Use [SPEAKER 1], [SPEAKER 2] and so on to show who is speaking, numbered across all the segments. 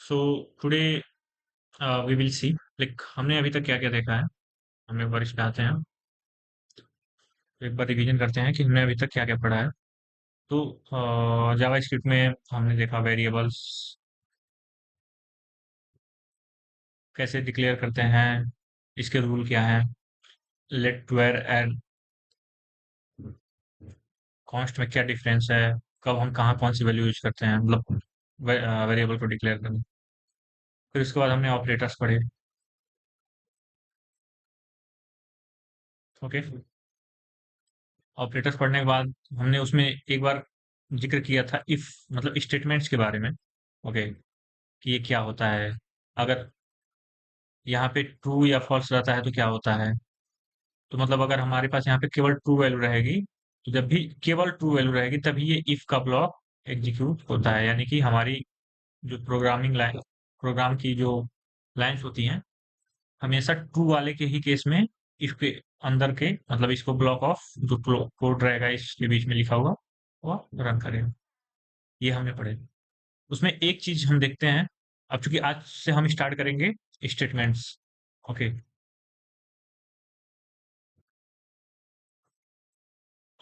[SPEAKER 1] So today we will see like हमने अभी तक क्या क्या देखा है। हम एक बार इस पे आते हैं, एक बार रिवीजन करते हैं कि हमने अभी तक क्या क्या पढ़ा है। तो जावा स्क्रिप्ट में हमने देखा वेरिएबल्स कैसे डिक्लेयर करते हैं, इसके रूल क्या है, लेट वेर एंड कॉन्स्ट में क्या डिफरेंस है, कब हम कहाँ कौन सी वैल्यू यूज करते हैं, मतलब वेरिएबल को डिक्लेयर करना। फिर उसके बाद हमने ऑपरेटर्स पढ़े। ओके, ऑपरेटर्स पढ़ने के बाद हमने उसमें एक बार जिक्र किया था इफ मतलब स्टेटमेंट्स के बारे में। ओके, कि ये क्या होता है, अगर यहाँ पे ट्रू या फॉल्स रहता है तो क्या होता है। तो मतलब अगर हमारे पास यहाँ पे केवल ट्रू वैल्यू रहेगी, तो जब भी केवल ट्रू वैल्यू रहेगी तभी ये इफ का ब्लॉक एग्जीक्यूट होता है, यानी कि हमारी जो प्रोग्रामिंग लाइन प्रोग्राम की जो लाइंस होती हैं हमेशा ट्रू वाले के ही केस में इफ के अंदर के मतलब इसको ब्लॉक ऑफ जो कोड रहेगा इसके बीच में लिखा हुआ वो रन करेगा। ये हमने पढ़े। उसमें एक चीज हम देखते हैं, अब चूंकि आज से हम स्टार्ट करेंगे स्टेटमेंट्स। ओके,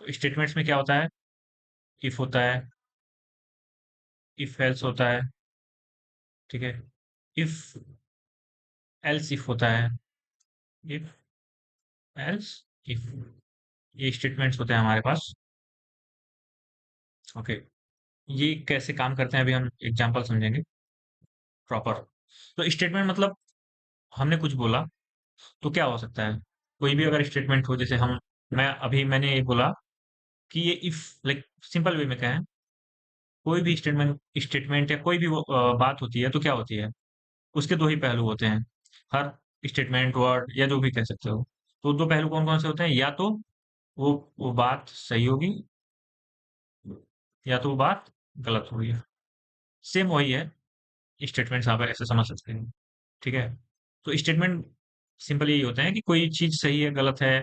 [SPEAKER 1] तो स्टेटमेंट्स में क्या होता है, इफ होता है, इफ एल्स होता है, ठीक है, इफ एल्स इफ होता है, इफ एल्स इफ, ये स्टेटमेंट्स होते हैं हमारे पास। ओके, ये कैसे काम करते हैं अभी हम एग्जांपल समझेंगे प्रॉपर। तो स्टेटमेंट मतलब हमने कुछ बोला तो क्या हो सकता है, कोई भी अगर स्टेटमेंट हो, जैसे हम मैंने ये बोला कि ये इफ लाइक सिंपल वे में कहें, कोई भी स्टेटमेंट स्टेटमेंट या कोई भी बात होती है तो क्या होती है, उसके दो ही पहलू होते हैं। हर स्टेटमेंट वर्ड या जो भी कह सकते हो, तो दो पहलू कौन कौन से होते हैं, या तो वो बात सही होगी या तो वो बात गलत होगी। सेम वही है, स्टेटमेंट्स आप ऐसे समझ सकते हैं। ठीक है, तो स्टेटमेंट सिंपल यही होते हैं कि कोई चीज सही है गलत है।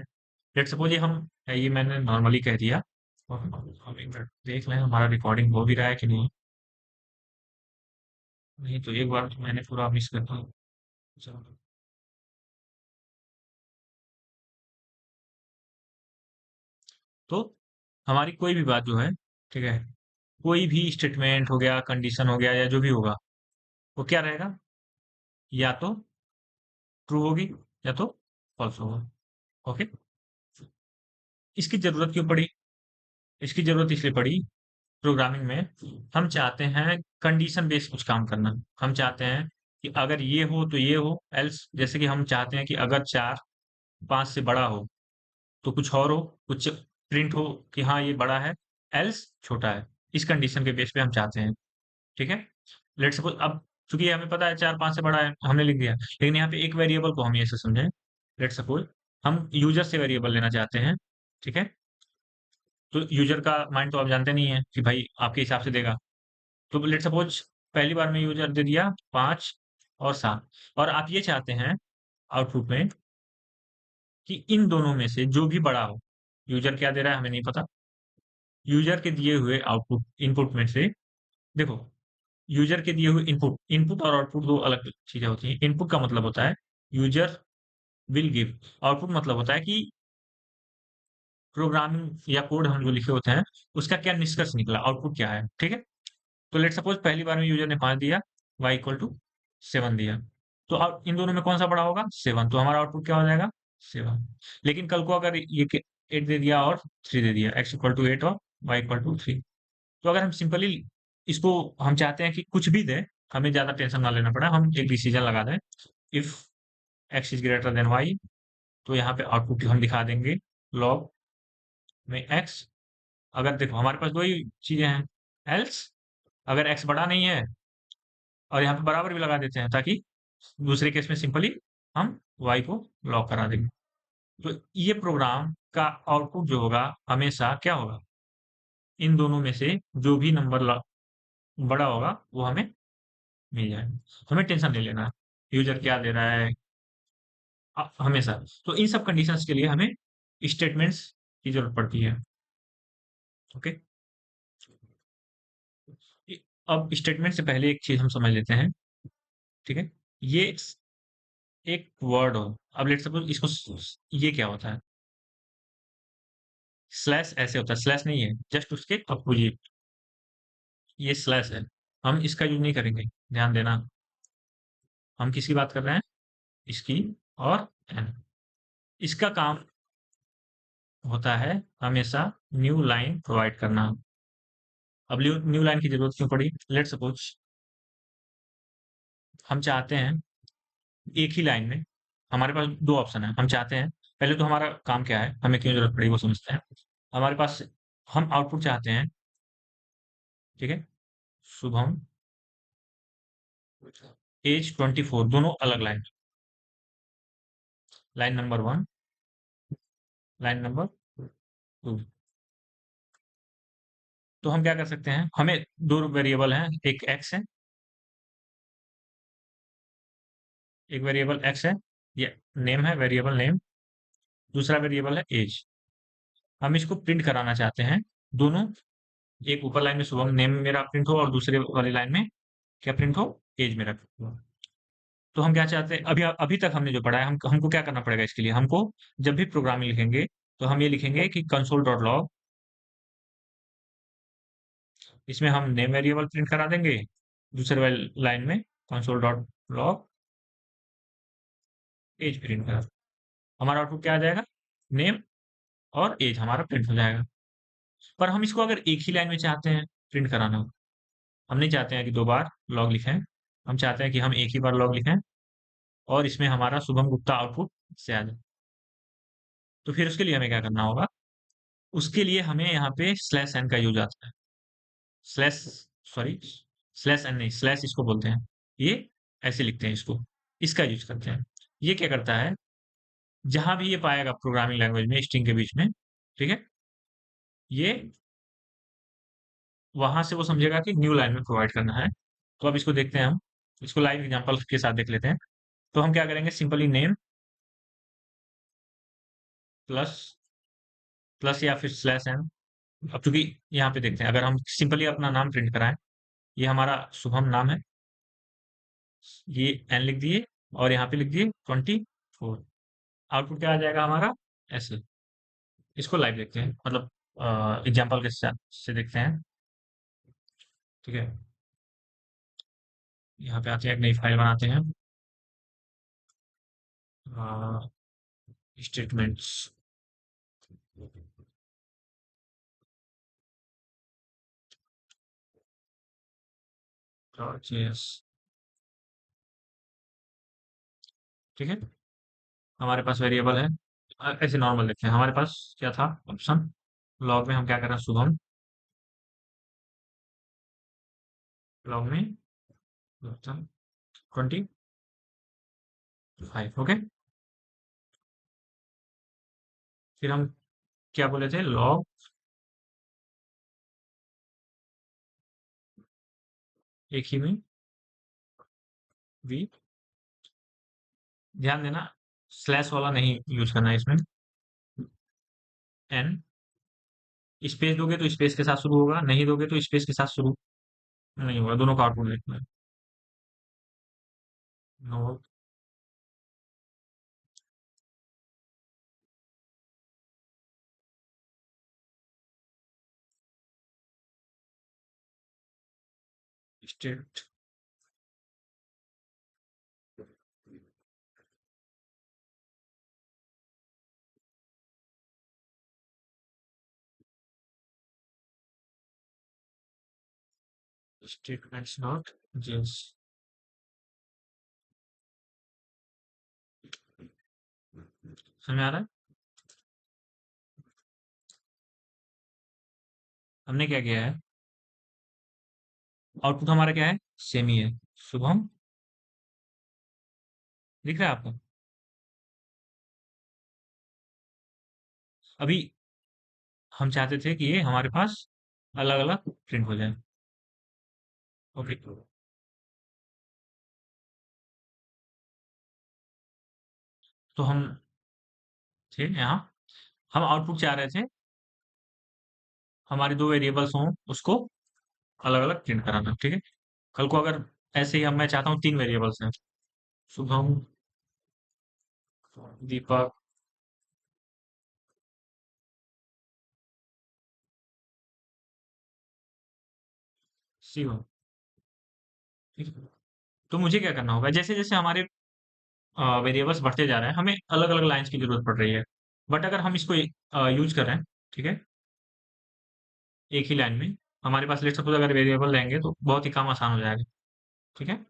[SPEAKER 1] लेट सपोज ये मैंने नॉर्मली कह दिया, और हम एक मिनट देख लें हमारा रिकॉर्डिंग हो भी रहा है कि नहीं। नहीं तो एक बार तो मैंने पूरा मिस कर दिया। चलो, तो हमारी कोई भी बात जो है, ठीक है, कोई भी स्टेटमेंट हो गया, कंडीशन हो गया या जो भी होगा, वो क्या रहेगा, या तो ट्रू होगी या तो फॉल्स होगा। ओके, इसकी जरूरत क्यों पड़ी, इसकी जरूरत इसलिए पड़ी, प्रोग्रामिंग में हम चाहते हैं कंडीशन बेस्ड कुछ काम करना। हम चाहते हैं कि अगर ये हो तो ये हो, एल्स जैसे कि हम चाहते हैं कि अगर 4 5 से बड़ा हो तो कुछ और हो, कुछ प्रिंट हो कि हाँ ये बड़ा है, एल्स छोटा है। इस कंडीशन के बेस पे हम चाहते हैं। ठीक है, लेट सपोज अब चूंकि हमें पता है 4 5 से बड़ा है हमने लिख दिया, लेकिन यहाँ पे एक वेरिएबल को हम ऐसे समझें। लेट सपोज हम यूजर से वेरिएबल लेना चाहते हैं। ठीक है, तो यूजर का माइंड तो आप जानते नहीं है कि भाई आपके हिसाब से देगा। तो लेट सपोज पहली बार में यूजर दे दिया 5 और 7, और आप ये चाहते हैं आउटपुट में कि इन दोनों में से जो भी बड़ा हो, यूजर क्या दे रहा है हमें नहीं पता, यूजर के दिए हुए आउटपुट इनपुट में से, देखो, यूजर के दिए हुए इनपुट इनपुट और आउटपुट दो अलग चीजें होती हैं। इनपुट का मतलब होता है यूजर विल गिव, आउटपुट मतलब होता है कि प्रोग्रामिंग या कोड हम जो लिखे होते हैं उसका क्या निष्कर्ष निकला, आउटपुट क्या है। ठीक है, तो लेट सपोज पहली बार में यूजर ने 5 दिया, y = 7 दिया, तो इन दोनों में कौन सा बड़ा होगा, 7, तो हमारा आउटपुट क्या हो जाएगा, 7। लेकिन कल को अगर ये 8 दे दिया और 3 दे दिया, x = 8 और y = 3, तो अगर हम सिंपली इसको हम चाहते हैं कि कुछ भी दे, हमें ज्यादा टेंशन ना लेना पड़ा, हम एक डिसीजन लगा दें, इफ x > y, तो यहाँ पे आउटपुट हम दिखा देंगे लॉग में x। अगर देखो हमारे पास दो ही चीजें हैं, एल्स अगर x बड़ा नहीं है, और यहाँ पे बराबर भी लगा देते हैं ताकि दूसरे केस में सिंपली हम y को लॉक करा देंगे। तो ये प्रोग्राम का आउटपुट जो होगा हमेशा क्या होगा, इन दोनों में से जो भी नंबर बड़ा होगा वो हमें मिल जाएगा। हमें टेंशन नहीं लेना है यूजर क्या दे रहा है, हमेशा। तो इन सब कंडीशंस के लिए हमें स्टेटमेंट्स की जरूरत पड़ती है। ओके, अब स्टेटमेंट से पहले एक चीज हम समझ लेते हैं ठीक है। ये एक वर्ड हो, अब लेट सपोज इसको ये क्या होता है, स्लैश ऐसे होता है, स्लैश नहीं है, जस्ट उसके अपोजिट ये स्लैश है। हम इसका यूज नहीं करेंगे, ध्यान देना। हम किसकी बात कर रहे हैं, इसकी और एन। इसका काम होता है हमेशा न्यू लाइन प्रोवाइड करना। अब न्यू लाइन की जरूरत क्यों पड़ी, लेट सपोज हम चाहते हैं एक ही लाइन में, हमारे पास दो ऑप्शन है, हम चाहते हैं, पहले तो हमारा काम क्या है, हमें क्यों जरूरत पड़ी वो समझते हैं। हमारे पास हम आउटपुट चाहते हैं, ठीक है, शुभम एज 24, दोनों अलग line, line number 1, line number 2। तो हम क्या कर सकते हैं, हमें दो वेरिएबल हैं, एक एक्स है, एक वेरिएबल एक्स है, ये नेम है, वेरिएबल नेम, दूसरा वेरिएबल है एज। हम इसको प्रिंट कराना चाहते हैं, दोनों, एक ऊपर लाइन में शुभम नेम मेरा प्रिंट हो और दूसरे वाली लाइन में क्या प्रिंट हो, एज मेरा प्रिंट हो। तो हम क्या चाहते हैं, अभी अभी तक हमने जो पढ़ा है, हमको क्या करना पड़ेगा इसके लिए, हमको जब भी प्रोग्रामिंग लिखेंगे तो हम ये लिखेंगे कि कंसोल डॉट लॉग, इसमें हम नेम वेरिएबल प्रिंट करा देंगे, दूसरे वाली लाइन में console dot log age print करा, हमारा आउटपुट क्या आ जाएगा, नेम और एज हमारा प्रिंट हो जाएगा। पर हम इसको अगर एक ही लाइन में चाहते हैं प्रिंट कराना, हम नहीं चाहते हैं कि दो बार लॉग लिखें, हम चाहते हैं कि हम एक ही बार लॉग लिखें और इसमें हमारा शुभम गुप्ता आउटपुट से आ जाए। तो फिर उसके लिए हमें क्या करना होगा, उसके लिए हमें यहाँ पे स्लैश एन का यूज आता है, स्लैश, सॉरी, स्लैश एन नहीं, स्लैश इसको बोलते हैं, ये ऐसे लिखते हैं इसको, इसका यूज करते हैं। ये क्या करता है, जहां भी ये पाएगा प्रोग्रामिंग लैंग्वेज में स्ट्रिंग के बीच में, ठीक है, ये वहां से वो समझेगा कि न्यू लाइन में प्रोवाइड करना है। तो अब इसको देखते हैं हम, इसको लाइव एग्जांपल के साथ देख लेते हैं। तो हम क्या करेंगे, सिंपली नेम प्लस प्लस या फिर स्लैश एन। अब चूंकि यहाँ पे देखते हैं, अगर हम सिंपली अपना नाम प्रिंट कराएं, ये हमारा शुभम नाम है, ये एन लिख दिए और यहाँ पे लिख दिए 24, आउटपुट क्या आ जाएगा हमारा, ऐसे। इसको लाइव देखते हैं, मतलब एग्जाम्पल के साथ से देखते हैं, ठीक है। यहाँ पे आते हैं, एक नई फाइल बनाते हैं, स्टेटमेंट्स, ठीक है। हमारे पास वेरिएबल है, ऐसे नॉर्मल देखते हैं, हमारे पास क्या था ऑप्शन, लॉग में हम क्या कर रहे हैं, शुभम, लॉग में 25, ओके। फिर हम क्या बोले थे, लॉग एक ही में वी, ध्यान देना स्लैश वाला नहीं यूज करना है इसमें, एन, स्पेस दोगे तो स्पेस के साथ शुरू होगा, नहीं दोगे तो स्पेस के साथ शुरू नहीं होगा, दोनों का आउटपुट देखना है। नो स्टेट, स्टेटमेंट्स नॉट जेस, समझ आ रहा है। हमने क्या किया है, आउटपुट हमारा क्या है, सेम ही है, शुभम, दिख रहा है आपको। अभी हम चाहते थे कि ये हमारे पास अलग अलग प्रिंट हो जाए, ओके। तो हम थे यहाँ, हम आउटपुट चाह रहे थे हमारे दो वेरिएबल्स हों उसको अलग अलग प्रिंट कराना, ठीक है। कल को अगर ऐसे ही हम मैं चाहता हूँ 3 वेरिएबल्स हैं। शुभम, दीपक, शिवम। ठीक है? तो मुझे क्या करना होगा, जैसे जैसे हमारे वेरिएबल्स बढ़ते जा रहे हैं, हमें अलग अलग लाइंस की जरूरत पड़ रही है। बट अगर हम इसको यूज कर रहे हैं, ठीक है, एक ही लाइन में, हमारे पास लेट्स सपोज अगर वेरिएबल रहेंगे तो बहुत ही काम आसान हो जाएगा। ठीक है।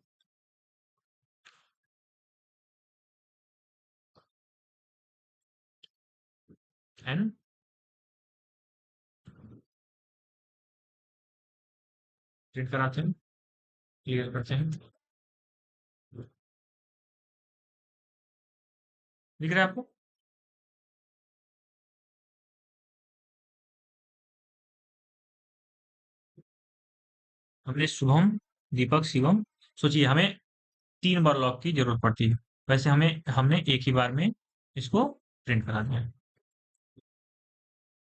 [SPEAKER 1] एन प्रिंट कराते हैं, क्लियर करते हैं। दिख रहा है आपको? हमने शुभम, दीपक, शिवम, सोचिए हमें 3 बार लॉक की जरूरत पड़ती है। वैसे हमें हमने एक ही बार में इसको प्रिंट करा दिया है।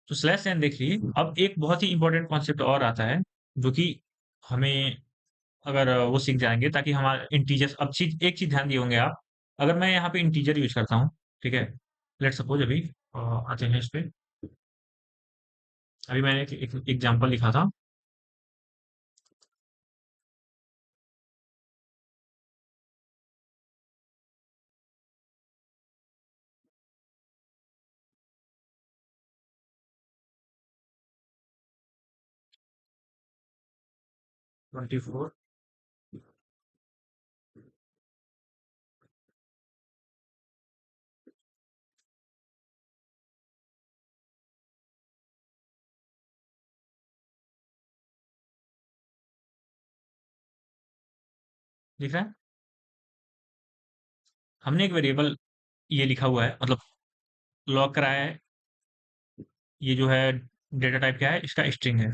[SPEAKER 1] तो स्लैश एन देख लीजिए। अब एक बहुत ही इंपॉर्टेंट कॉन्सेप्ट और आता है, जो कि हमें अगर वो सीख जाएंगे, ताकि हमारा इंटीजर्स, अब चीज एक चीज ध्यान दिए होंगे आप, अगर मैं यहाँ पे इंटीजर यूज करता हूँ, ठीक है, लेट सपोज अभी आते हैं इस पे। अभी मैंने एक एग्जांपल लिखा था। 24। दिख रहा है? हमने एक वेरिएबल ये लिखा हुआ है, मतलब लॉक कराया है। ये जो है डेटा टाइप क्या है, इसका स्ट्रिंग है।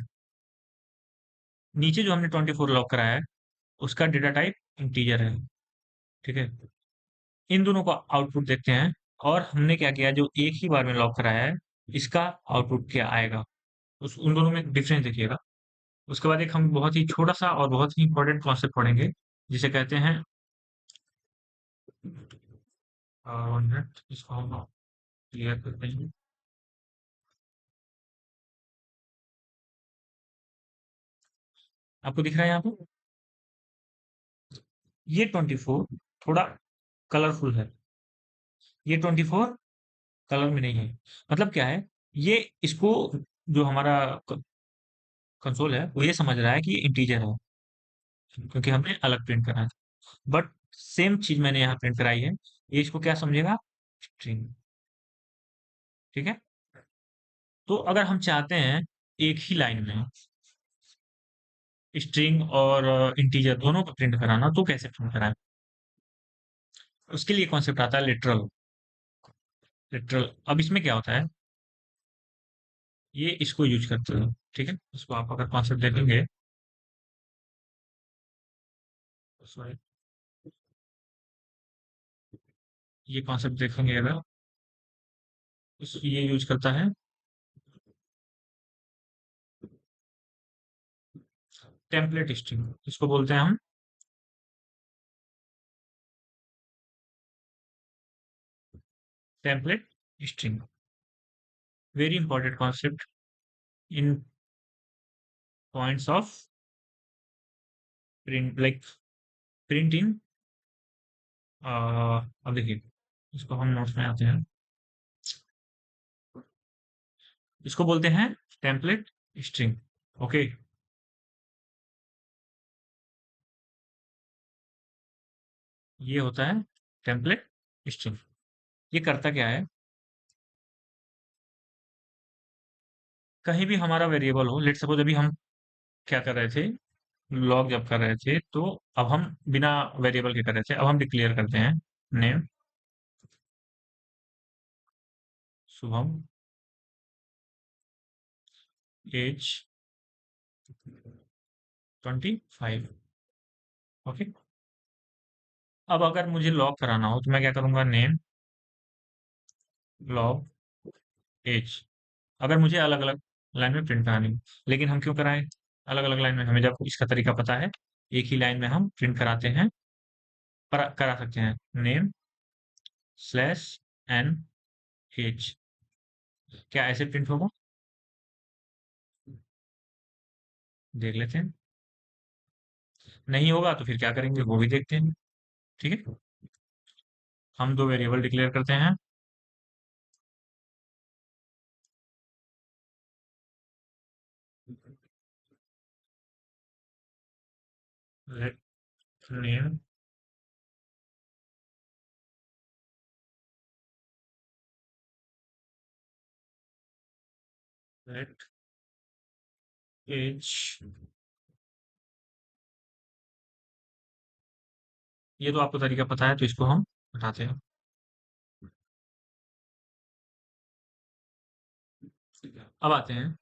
[SPEAKER 1] नीचे जो हमने 24 लॉक कराया है, उसका डेटा टाइप इंटीजर है। ठीक है। इन दोनों का आउटपुट देखते हैं। और हमने क्या किया, जो एक ही बार में लॉक कराया है, इसका आउटपुट क्या आएगा, उस उन दोनों में डिफरेंस देखिएगा। उसके बाद एक हम बहुत ही छोटा सा और बहुत ही इंपॉर्टेंट कॉन्सेप्ट पढ़ेंगे, जिसे कहते हैं मिनट, इसको हम क्लियर करते हैं। आपको दिख रहा है यहाँ पे? ये 24 थोड़ा कलरफुल है, ये 24 कलर में नहीं है। मतलब क्या है, ये इसको जो हमारा कंसोल है, वो ये समझ रहा है कि ये इंटीजर है, क्योंकि हमने अलग प्रिंट करा है। बट सेम चीज मैंने यहाँ प्रिंट कराई है, ये इसको क्या समझेगा, स्ट्रिंग। ठीक है। तो अगर हम चाहते हैं एक ही लाइन में स्ट्रिंग और इंटीजर दोनों को प्रिंट कराना, तो कैसे प्रिंट कराएं? उसके लिए कॉन्सेप्ट आता है लिटरल। लिटरल, अब इसमें क्या होता है, ये इसको यूज करते हैं। ठीक है, इसको आप अगर कॉन्सेप्ट देखेंगे, सॉरी, ये कॉन्सेप्ट देखेंगे अगर, ये यूज करता है टेम्पलेट स्ट्रिंग, इसको बोलते हैं हम template string. Very important concept in points of print, like print in, अब देखिए, इसको हम नोट्स में आते हैं, इसको बोलते हैं टेम्पलेट स्ट्रिंग। ओके। ये होता है टेम्पलेट स्ट्रिंग। ये करता क्या है, कहीं भी हमारा वेरिएबल हो, लेट सपोज अभी हम क्या कर रहे थे, लॉग जब कर रहे थे, तो अब हम बिना वेरिएबल के कर रहे थे, अब हम डिक्लेयर करते हैं नेम शुभम, एज 25। ओके। अब अगर मुझे लॉग कराना हो, तो मैं क्या करूंगा, नेम लॉग एज। अगर मुझे अलग अलग लाइन में प्रिंट करानी हो, लेकिन हम क्यों कराएं अलग अलग लाइन में, हमें जब इसका तरीका पता है। एक ही लाइन में हम प्रिंट कराते हैं, करा सकते हैं, नेम स्लैश एन एच। क्या ऐसे प्रिंट होगा? देख लेते हैं। नहीं होगा तो फिर क्या करेंगे वो भी देखते हैं। ठीक है, हम दो वेरिएबल डिक्लेयर करते हैं। Let name let age. ये तो आपको तरीका पता है तो इसको हम हटाते हैं। अब आते हैं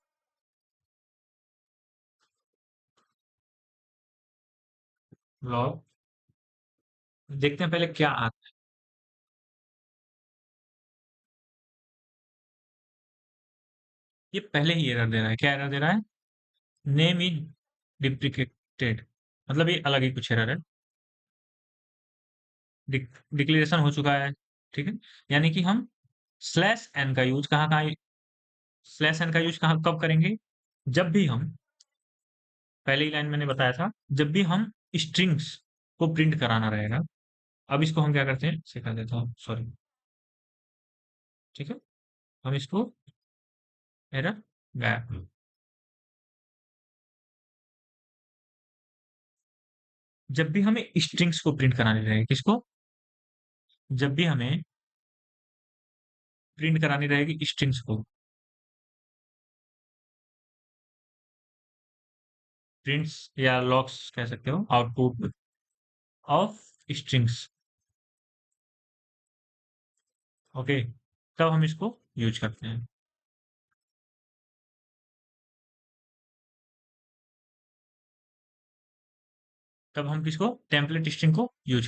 [SPEAKER 1] लॉग, देखते हैं पहले क्या आता है। ये पहले ही एरर दे रहा है। क्या एरर दे रहा है? नेम इज डिप्रिकेटेड, मतलब ये अलग ही कुछ एरर है। डिक्लेरेशन हो चुका है। ठीक है, यानी कि हम स्लैश एन का यूज कहाँ कहाँ, स्लैश एन का यूज कहाँ कब करेंगे? जब भी हम, पहले ही लाइन मैंने बताया था, जब भी हम स्ट्रिंग्स को प्रिंट कराना रहेगा। अब इसको हम क्या करते हैं, इसे कर देता हूँ, सॉरी। ठीक है, हम इसको एरर गायब। जब भी हमें स्ट्रिंग्स को प्रिंट कराने रहेगी, किसको? जब भी हमें प्रिंट करानी रहेगी स्ट्रिंग्स को, प्रिंट्स या लॉग्स कह सकते हो, आउटपुट ऑफ स्ट्रिंग्स। ओके, तब हम इसको यूज करते हैं। तब हम किसको, टेम्पलेट स्ट्रिंग को यूज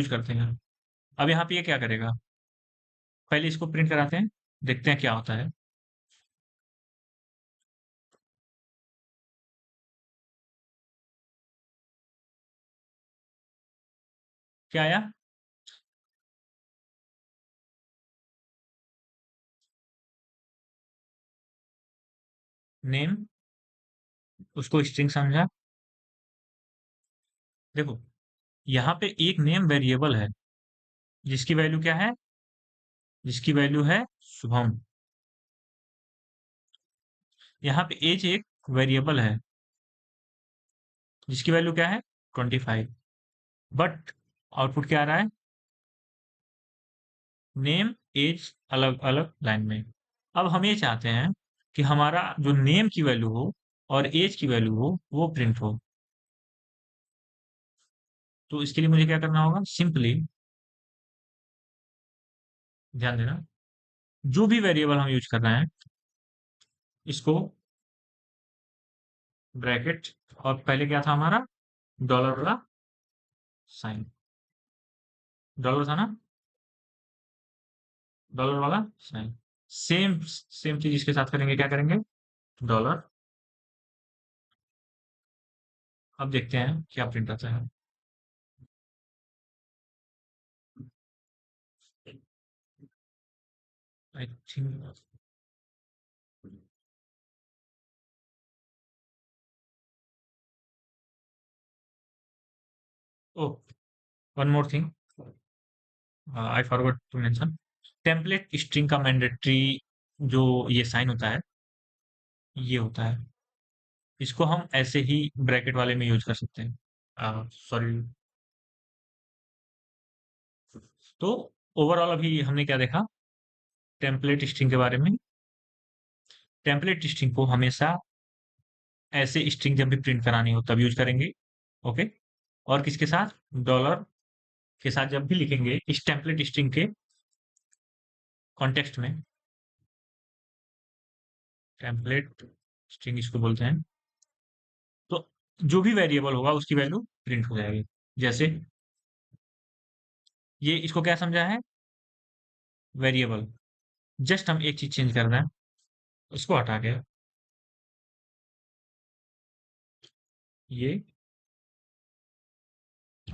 [SPEAKER 1] करते हैं। अब यहाँ पे ये क्या करेगा, पहले इसको प्रिंट कराते हैं, देखते हैं क्या होता है। क्या आया? नेम, उसको स्ट्रिंग समझा। देखो, यहाँ पे एक नेम वेरिएबल है, जिसकी वैल्यू क्या है? जिसकी वैल्यू है शुभम। यहाँ पे एज एक वेरिएबल है, जिसकी वैल्यू क्या है? 25। बट आउटपुट क्या आ रहा है? नेम एज अलग अलग लाइन में। अब हम ये चाहते हैं कि हमारा जो नेम की वैल्यू हो और एज की वैल्यू हो वो प्रिंट हो। तो इसके लिए मुझे क्या करना होगा, सिंपली ध्यान देना, जो भी वेरिएबल हम यूज कर रहे हैं, इसको ब्रैकेट, और पहले क्या था हमारा, डॉलर वाला साइन, डॉलर था ना, डॉलर वाला साइन। सेम सेम चीज इसके साथ करेंगे, क्या करेंगे, डॉलर। अब देखते हैं क्या प्रिंट आता है। I think, oh, one more thing, I forgot to mention, template string का मैंडेटरी जो ये साइन होता है, ये होता है। इसको हम ऐसे ही ब्रैकेट वाले में यूज कर सकते हैं। सॉरी। तो ओवरऑल अभी हमने क्या देखा टेम्पलेट स्ट्रिंग के बारे में। टेम्पलेट स्ट्रिंग को हमेशा ऐसे स्ट्रिंग जब भी प्रिंट करानी हो तब यूज करेंगे। ओके, और किसके साथ, डॉलर के साथ जब भी लिखेंगे इस टेम्पलेट स्ट्रिंग के कॉन्टेक्स्ट में। टेम्पलेट स्ट्रिंग इसको बोलते हैं। तो जो भी वेरिएबल होगा उसकी वैल्यू प्रिंट हो जाएगी। जैसे ये, इसको क्या समझा है, वेरिएबल। जस्ट हम एक चीज चेंज कर रहे हैं, उसको हटा के ये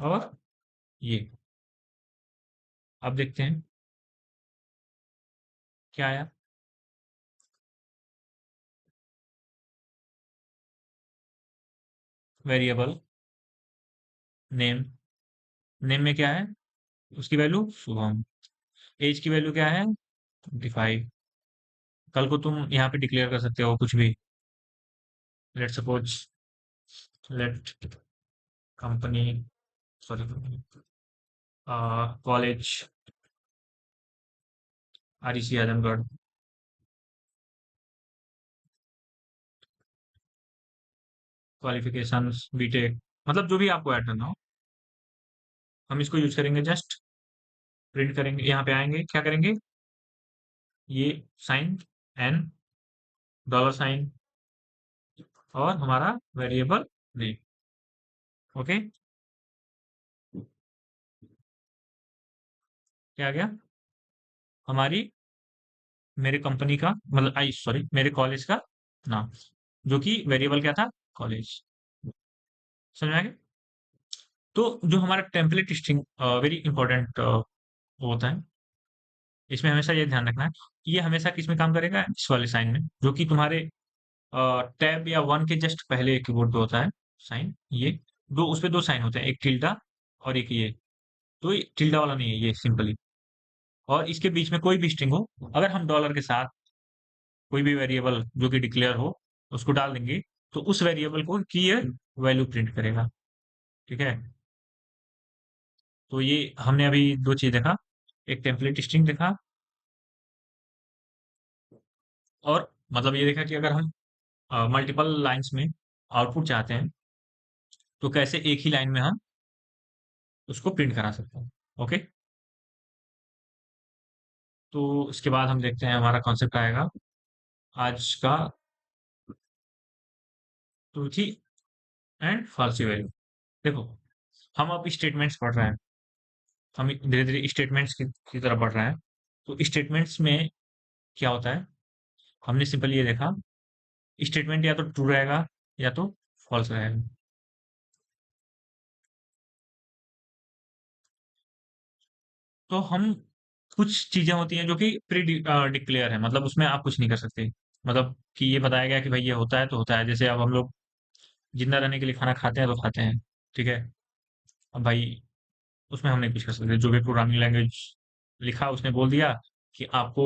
[SPEAKER 1] और ये। अब देखते हैं क्या आया। Variable name. नेम में क्या है? उसकी वैल्यू शुभम। एज की वैल्यू क्या है? 25। कल को तुम यहाँ पे डिक्लेयर कर सकते हो कुछ भी। Let suppose, let company, sorry, college REC Azamgarh, qualifications BTech, मतलब जो भी आपको ऐड करना हो। हम इसको यूज करेंगे, जस्ट प्रिंट करेंगे, यहाँ पे आएंगे, क्या करेंगे, ये साइन, एन, डॉलर साइन, और हमारा वेरिएबल नेम। ओके, क्या आ गया? हमारी, मेरे कंपनी का मतलब, आई सॉरी, मेरे कॉलेज का नाम, जो कि वेरिएबल क्या था? कॉलेज। समझ में आ गया? तो जो हमारा टेम्पलेट स्ट्रिंग वेरी इंपॉर्टेंट होता है, इसमें हमेशा ये ध्यान रखना है, ये हमेशा किस में काम करेगा? इस वाले साइन में, जो कि तुम्हारे टैब या वन के जस्ट पहले कीबोर्ड पे होता है साइन। ये दो, उस पे दो साइन होते हैं, एक टिल्डा और एक ये। तो ये टिल्डा वाला नहीं है, ये सिंपली। और इसके बीच में कोई भी स्ट्रिंग हो, अगर हम डॉलर के साथ कोई भी वेरिएबल जो कि डिक्लेयर हो उसको डाल देंगे, तो उस वेरिएबल को की ये वैल्यू प्रिंट करेगा। ठीक है? तो ये हमने अभी दो चीज देखा, एक टेम्पलेट स्ट्रिंग देखा, और मतलब ये देखा कि अगर हम मल्टीपल लाइंस में आउटपुट चाहते हैं, तो कैसे एक ही लाइन में हम उसको प्रिंट करा सकते हैं। ओके, तो इसके बाद हम देखते हैं हमारा कॉन्सेप्ट आएगा आज का, ट्रूथी एंड फॉल्सी वैल्यू। देखो, हम अब स्टेटमेंट्स पढ़ रहे हैं, हम धीरे धीरे स्टेटमेंट्स की तरफ बढ़ रहे हैं। तो स्टेटमेंट्स में क्या होता है, हमने सिंपल ये देखा, स्टेटमेंट या तो ट्रू रहेगा या तो फॉल्स रहेगा। तो हम, कुछ चीजें होती हैं जो कि प्री डिक्लेयर है, मतलब उसमें आप कुछ नहीं कर सकते। मतलब कि ये बताया गया कि भाई ये होता है तो होता है, जैसे अब हम लोग जिंदा रहने के लिए खाना खाते हैं तो खाते हैं। ठीक है? अब भाई उसमें हम नहीं कुछ कर सकते, जो भी प्रोग्रामिंग लैंग्वेज लिखा उसने बोल दिया कि आपको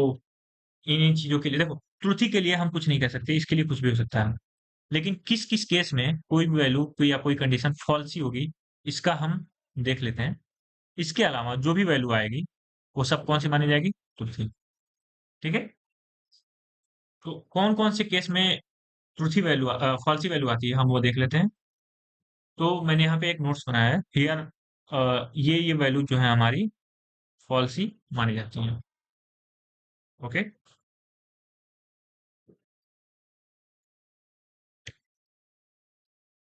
[SPEAKER 1] इन इन चीजों के लिए, देखो, त्रुटि के लिए हम कुछ नहीं कर सकते, इसके लिए कुछ भी हो सकता है। लेकिन किस किस केस में कोई भी वैल्यू, कोई या कोई कंडीशन फॉल्स ही होगी, इसका हम देख लेते हैं। इसके अलावा जो भी वैल्यू आएगी, वो सब कौन सी मानी जाएगी? त्रुटि। ठीक है? तो कौन कौन से केस में ट्रूथी वैल्यू, फॉल्सी वैल्यू आती है, हम वो देख लेते हैं। तो मैंने यहाँ पे एक नोट्स बनाया है हियर, ये वैल्यू जो है हमारी फॉल्सी मानी जाती है। ओके,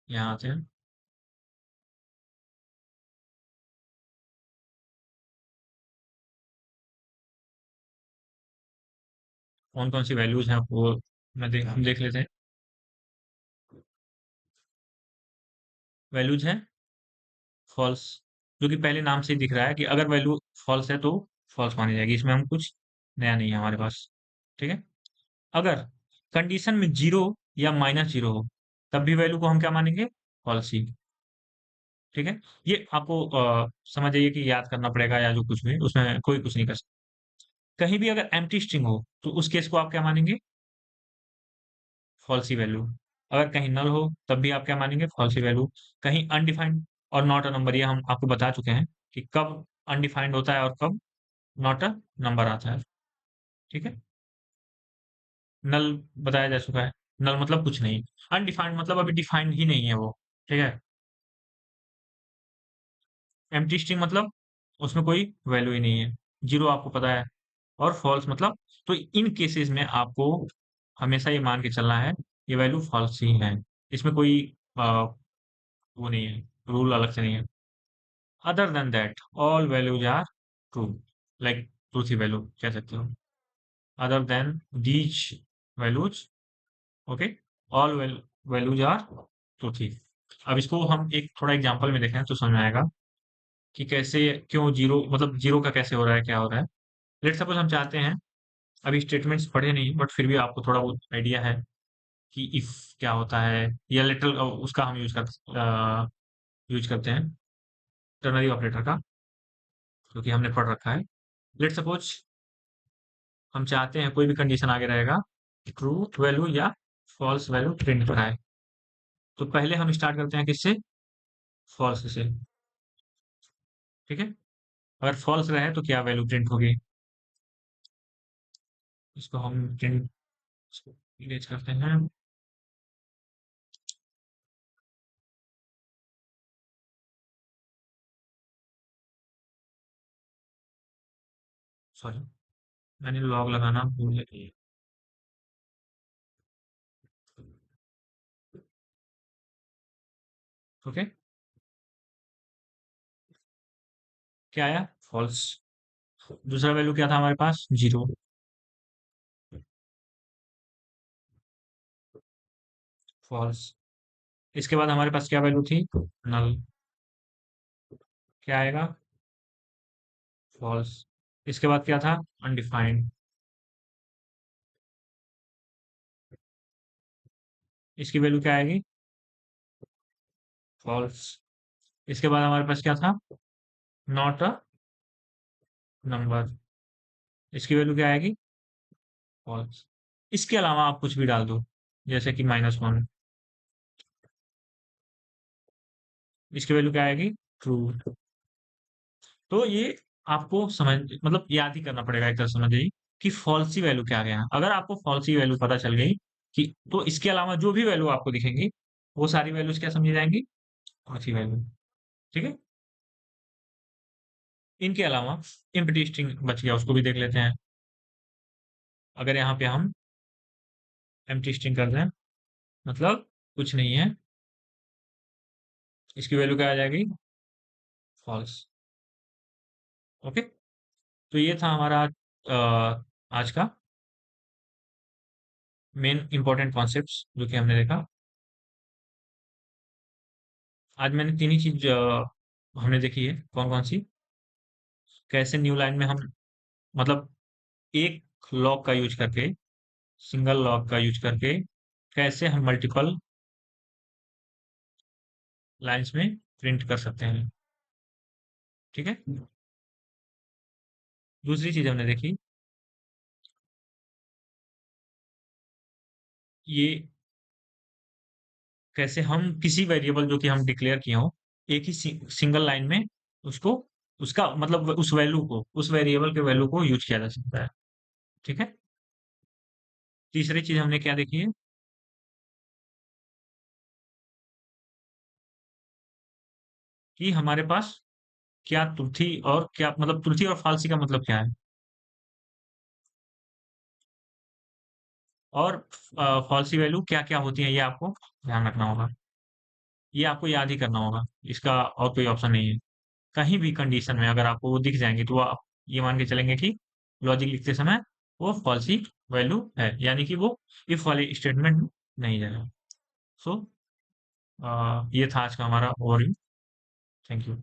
[SPEAKER 1] यहाँ आते हैं। कौन कौन सी वैल्यूज हैं वो हम देख लेते हैं। वैल्यूज हैं फॉल्स, जो कि पहले नाम से ही दिख रहा है कि अगर वैल्यू फॉल्स है तो फॉल्स मानी जाएगी, इसमें हम कुछ नया नहीं है हमारे पास। ठीक है? अगर कंडीशन में जीरो या माइनस जीरो हो, तब भी वैल्यू को हम क्या मानेंगे? फॉल्स ही। ठीक है? ये आपको समझ जाइए कि याद करना पड़ेगा, या जो कुछ भी उसमें कोई कुछ नहीं कर सकता। कहीं भी अगर एम्प्टी स्ट्रिंग हो, तो उस केस को आप क्या मानेंगे? Falsies value. अगर कहीं नल हो, तब भी आप क्या मानेंगे? Falsies value. कहीं अनडिफाइंड और नॉट अ नंबर, ये हम आपको बता चुके हैं कि कब अनडिफाइंड होता है और कब नॉट अ नंबर आता है। ठीक है? नल बताया जा चुका है। नल मतलब कुछ नहीं, अनडिफाइंड मतलब अभी डिफाइंड ही नहीं है वो। ठीक है? एम्प्टी स्ट्रिंग मतलब उसमें कोई वैल्यू ही नहीं है, जीरो आपको पता है। और फॉल्स मतलब, तो इन केसेस में आपको हमेशा ये मान के चलना है, ये वैल्यू फॉल्स ही है, इसमें कोई वो नहीं है, रूल अलग से नहीं है। Other than that all values are true, like true थी वैल्यू कह सकते हो। Other than these values, okay, all values are true थी। अब इसको हम एक थोड़ा एग्जांपल में देखें तो समझ में आएगा। कि कैसे, क्यों जीरो, मतलब जीरो का कैसे हो रहा है, क्या हो रहा है। लेट सपोज हम चाहते हैं, अभी स्टेटमेंट्स पढ़े नहीं बट फिर भी आपको थोड़ा बहुत आइडिया है कि इफ क्या होता है, या लिटरल उसका हम यूज करते हैं, टर्नरी ऑपरेटर का, जो कि हमने पढ़ रखा है। लेट सपोज हम चाहते हैं कोई भी कंडीशन आगे रहेगा, ट्रू वैल्यू या फॉल्स वैल्यू प्रिंट कराए। तो पहले हम स्टार्ट करते हैं किससे, फॉल्स से। ठीक है, अगर फॉल्स रहे तो क्या वैल्यू प्रिंट होगी, इसको हम प्रिंट इरेज करते हैं। सॉरी, मैंने लॉग लगाना भूल गया। ओके, क्या आया, फॉल्स। दूसरा वैल्यू क्या था हमारे पास, जीरो, फॉल्स। इसके बाद हमारे पास क्या वैल्यू थी, नल, क्या आएगा, फॉल्स। इसके बाद क्या था, अनडिफाइंड, इसकी वैल्यू क्या आएगी, फॉल्स। इसके बाद हमारे पास क्या था, नॉट अ नंबर, इसकी वैल्यू क्या आएगी, फॉल्स। इसके अलावा आप कुछ भी डाल दो, जैसे कि -1, इसकी वैल्यू क्या आएगी, ट्रू। तो ये आपको समझ, मतलब याद ही करना पड़ेगा एक तरह समझ जाइए कि फॉल्सी वैल्यू क्या गया। अगर आपको फॉल्सी वैल्यू पता चल गई कि, तो इसके अलावा जो भी वैल्यू आपको दिखेंगी वो सारी वैल्यूज क्या समझी जाएंगी, फॉल्सी वैल्यू। ठीक है, इनके अलावा एम्प्टी स्ट्रिंग बच गया, उसको भी देख लेते हैं। अगर यहाँ पे हम एम्प्टी स्ट्रिंग कर दें, मतलब कुछ नहीं है, इसकी वैल्यू क्या आ जाएगी, फॉल्स। ओके, तो ये था हमारा आज का मेन इंपॉर्टेंट कॉन्सेप्ट्स जो कि हमने देखा। आज मैंने तीन ही चीज हमने देखी है, कौन कौन सी, कैसे न्यू लाइन में हम, मतलब एक लॉग का यूज करके, सिंगल लॉग का यूज करके कैसे हम मल्टीपल लाइंस में प्रिंट कर सकते हैं। ठीक है, दूसरी चीज हमने देखी, ये कैसे हम किसी वेरिएबल जो कि हम डिक्लेयर किए हो, एक ही सिंगल लाइन में उसको, उसका मतलब उस वैल्यू को, उस वेरिएबल के वैल्यू को यूज किया जा सकता है। ठीक है, तीसरी चीज हमने क्या देखी है, कि हमारे पास क्या तुलथी और क्या, मतलब तुलथी और फालसी का मतलब क्या है, और फॉल्सी वैल्यू क्या क्या होती है, ये आपको ध्यान रखना होगा, ये आपको याद ही करना होगा, इसका और कोई ऑप्शन नहीं है। कहीं भी कंडीशन में अगर आपको वो दिख जाएंगे तो आप ये मान के चलेंगे कि लॉजिक लिखते समय वो फॉल्सी वैल्यू है, यानी कि वो इफ वाले स्टेटमेंट में नहीं जाएगा। सो ये था आज का हमारा ओवरव्यू। Thank you.